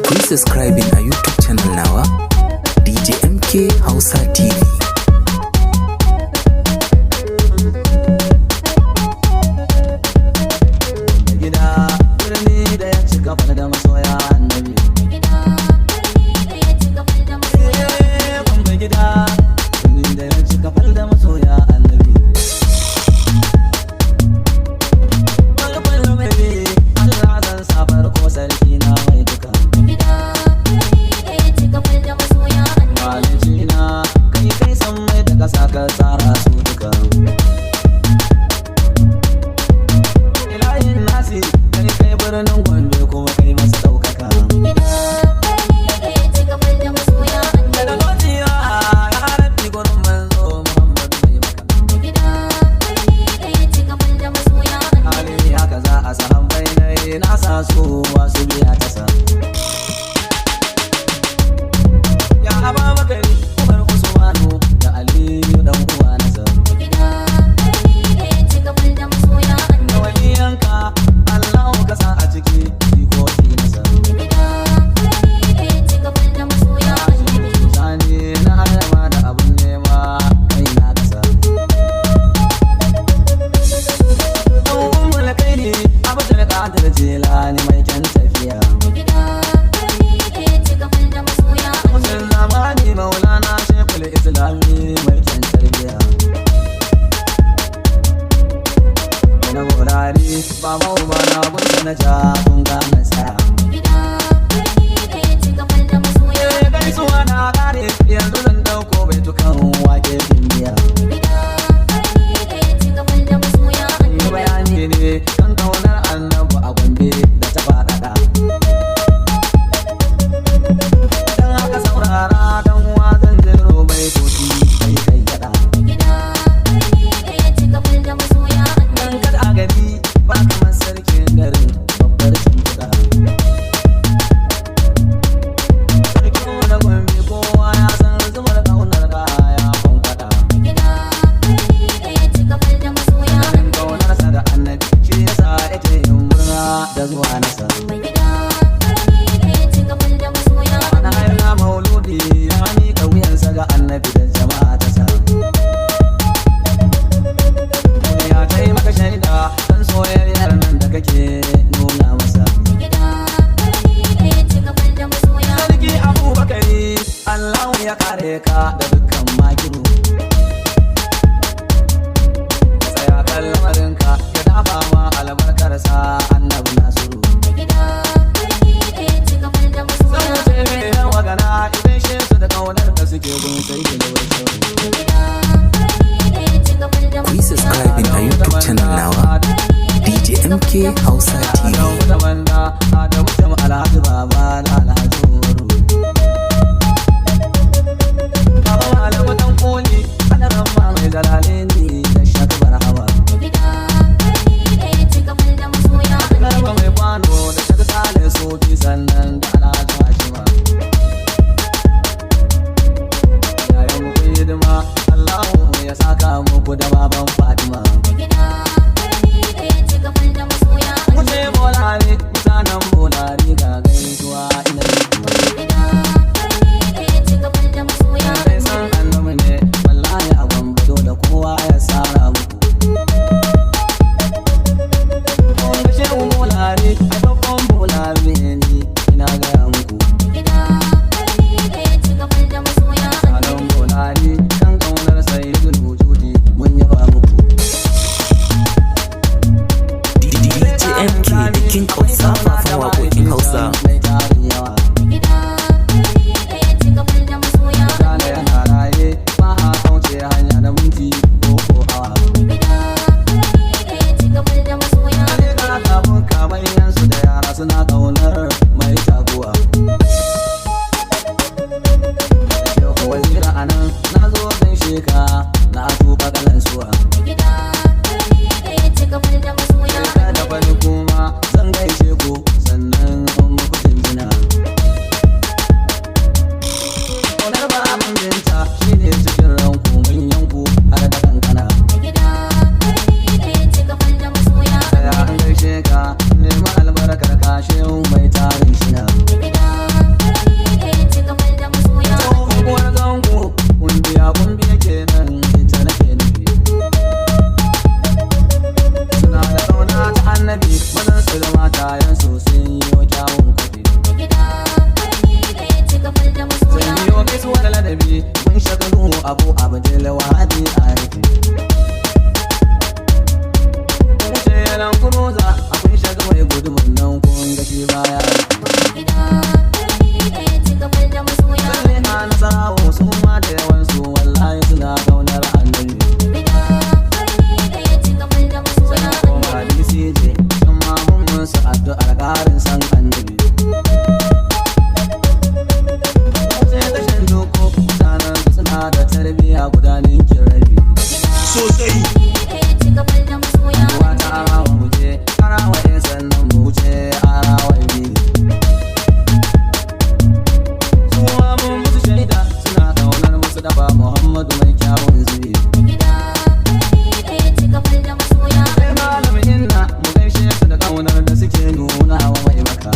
Please subscribing a YouTube channel nawa DJ MK Hausa TV. Please subscribing a YouTube channel nawa DJ MK Hausa TV. King of Safa waƙoƙin Hausa. Nema albarkar kashe mai tarin shina. sun yi wa kyawun kwafi. Sun yi wa gaisuwar ladabi mun shagalu abu abdul wahadi arifi. Wuce yalan kuroza akwai shaga mai gudumin nan kun gashi baya. Sai na nasarawo su ma da yawansu wallahi suna kaunar annabi. Hadisi je sun mamun musu addu'ar ƙarin san annabi. Sai tashin doko mutanen suna da tarbiyya gudanin kirabi sosai. Wata arawa muje arawa ya sannan muje arawa biyu. Suwa mun musu shaida suna ƙaunar musu dafa Muhammadu mai kyawun zubi. Kaunar da suke nuna wa mai maka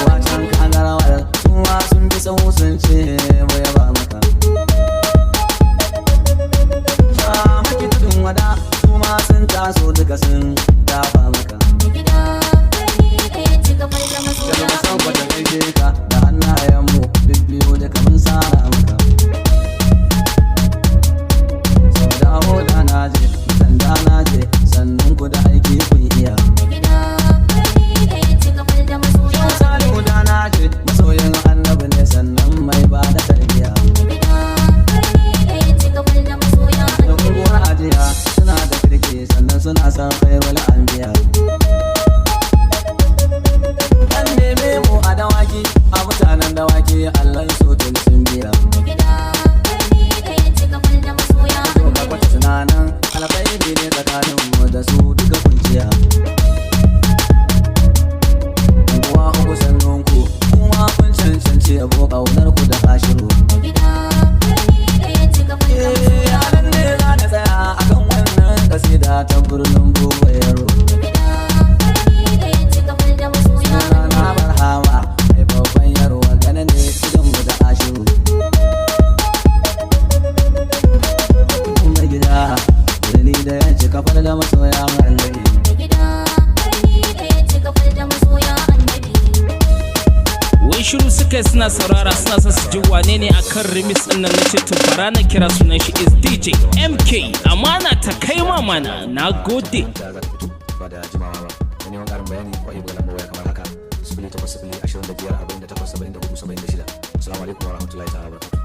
wacan kagarawar suwa sun bi sau sun ce bai ba maka. Sha maki tudun wada suma sun taso duka sun dafa maka. Jalma san kwata gaishe ka da hannayenmu bibbiyo duka mun sara maka. Sau dawo da na je sanda na je sannan ku da aiki kun iya. Yau salihu da na ce masoyin annabi ne sannan mai ba da tarbiya. Da kunguwar ajiya suna da kirki sannan suna san kai wala anbiya. An neme mu a dawaki a mutanen dawaki Allah so tun sun biya. Kwata tunanin alkhairi ne tsakaninmu da su duka kunciya. Kuwa uku sannunku kuma kun cancanci yabo ƙaunar ku da ashiru. Yaran ne za na tsaya akan wannan kasida ta birnin Bubayaro. Suna na Barhama mai babban yarwa gane ne gidanmu da ashiru. Da ya ci kafar da masoya annabi. Wai shiru suka suna saurara suna son su ji wane ne akan remix din nan nace to fara na kira sunan shi is DJ MK amana ta kai mana na gode. Ba da jimawa ba da neman karin bayani ko ayi buga lambar waya kamar haka 0800 25 48 74 76. Assalamu alaikum warahmatullahi ta'ala wabarakatuh.